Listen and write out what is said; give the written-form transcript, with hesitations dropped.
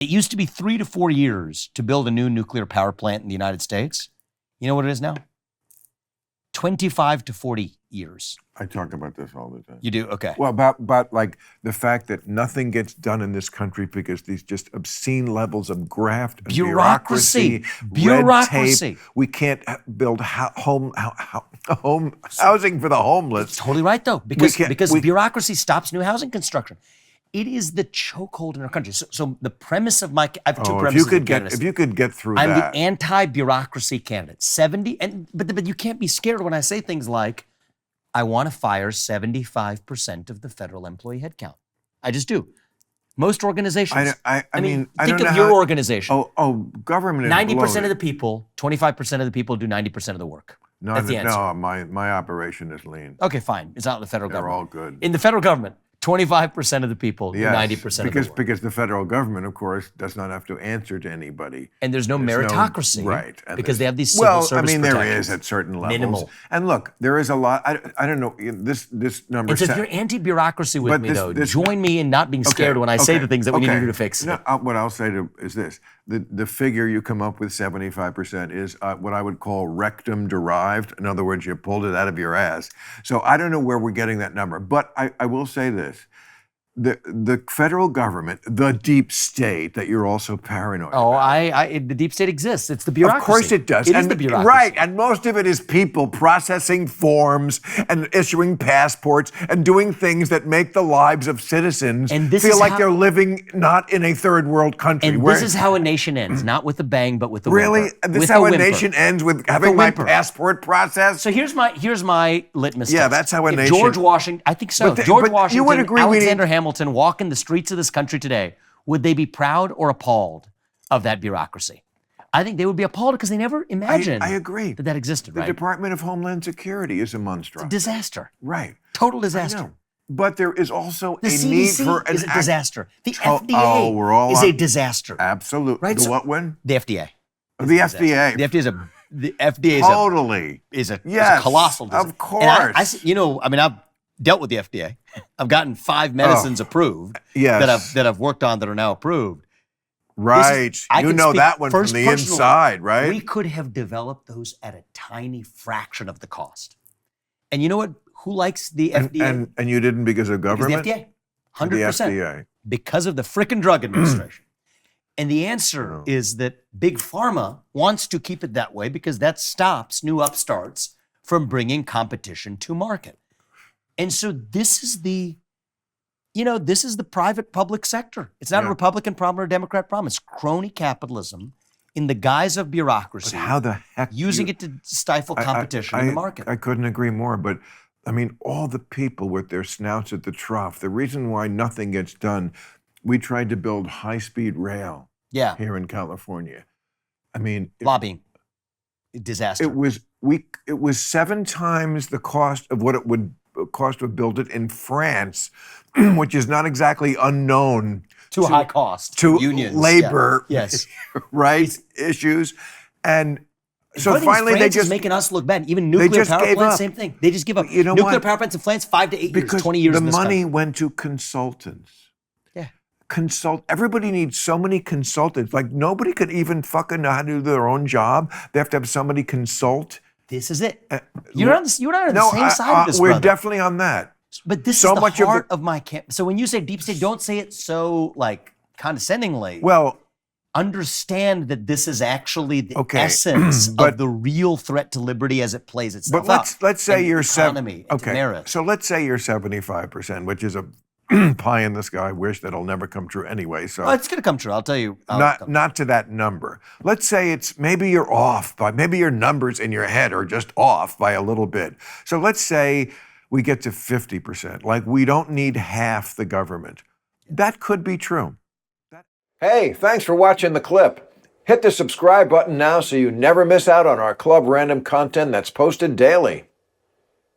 It used to be 3 to 4 years to build a new nuclear power plant in the United States. You know what it is now? 25 to 40 years. I talk about this all the time. You do? Okay. Well, about like the fact that nothing gets done in this country because these just obscene levels of graft and bureaucracy. Red tape. We can't build home housing for the homeless. That's totally right, though, because bureaucracy stops new housing construction. It is the chokehold in our country. So the premise of I have two premises. If you could get through I'm that. the anti-bureaucracy candidate. 70, but you can't be scared when I say things like, I want to fire 75% of the federal employee headcount. I just do. Most organizations. I mean, think of your organization. Government is 90% of the people, 25% of the people do 90% of the work. That's the answer. No, my operation is lean. Okay, fine. It's not in the federal government. They're all good. In the federal government, 25% of the people do 90% of the work. Because the federal government, of course, does not have to answer to anybody. And there's no meritocracy. Right. Because they have these civil service protections. There is at certain levels. Minimal. And look, there is a lot. I don't know, this number. And so if you're anti-bureaucracy with me, join me in not being scared when I say the things that we need to do to fix it. No, what I'll say is this. The figure you come up with, 75%, is what I would call rectum derived. In other words, you pulled it out of your ass. So I don't know where we're getting that number. But I will say this. The federal government, the deep state that you're also paranoid about. The deep state exists. It's the bureaucracy. Of course it does. It is the bureaucracy. Right, and most of it is people processing forms and issuing passports and doing things that make the lives of citizens feel like they're living not in a third world country. And this is how a nation ends, not with a bang, but with a whimper. Really? This is how a nation ends, with having my passport processed? So here's my litmus test. Yeah, that's how a nation... George Washington, I think so. George Washington, you would agree Alexander Hamilton walk in the streets of this country today, would they be proud or appalled of that bureaucracy? I think they would be appalled because they never imagined I agree. that existed, right? The Department of Homeland Security is a monstrosity. It's a disaster. Right. Total disaster. I know. But there is also the CDC need for an is a disaster. The FDA is a disaster. Absolutely. Right? The what one? The FDA. The FDA. The FDA is a colossal disaster. Of course. And I've dealt with the FDA. I've gotten 5 medicines approved that I've worked on that are now approved. Right. You know that one from the inside, right? We could have developed those at a tiny fraction of the cost. And you know what? Who likes the FDA? And you didn't because of government? Because the FDA. 100%. The FDA. Because of the frickin' drug administration. And the answer is that Big Pharma wants to keep it that way because that stops new upstarts from bringing competition to market. And so this is the private-public sector. It's not a Republican problem or a Democrat problem. It's crony capitalism in the guise of bureaucracy. But how the heck using it to stifle competition in the market. I couldn't agree more. But I mean, all the people with their snouts at the trough. The reason why nothing gets done. We tried to build high-speed rail here in California. I mean, lobbying, disaster. It was 7 times the cost of what it would cost to build it in France, which is not exactly unknown to high cost to unions, labor, right, issues, and so finally France is making us look bad. Even nuclear power plants, same thing. They just give up. You know nuclear power plants in France, 5 to 8 years, 20 years. The money went to consultants. Everybody needs so many consultants. Like nobody could even fucking know how to do their own job. They have to have somebody consult. This is it. You're on the same side of this, we're brother. definitely on that. But this is the heart of my camp. So when you say deep state, don't say it so condescendingly. Well, understand that this is actually the essence of the real threat to liberty as it plays itself out. But let's say you're economy, so let's say you're 75%, which is a pie in the sky wish that'll never come true anyway. So it's going to come true. I'll tell you. Not to that number. Let's say maybe you're off maybe your numbers in your head are just off by a little bit. So let's say we get to 50%. Like we don't need half the government. That could be true. Hey, thanks for watching the clip. Hit the subscribe button now so you never miss out on our Club Random content that's posted daily.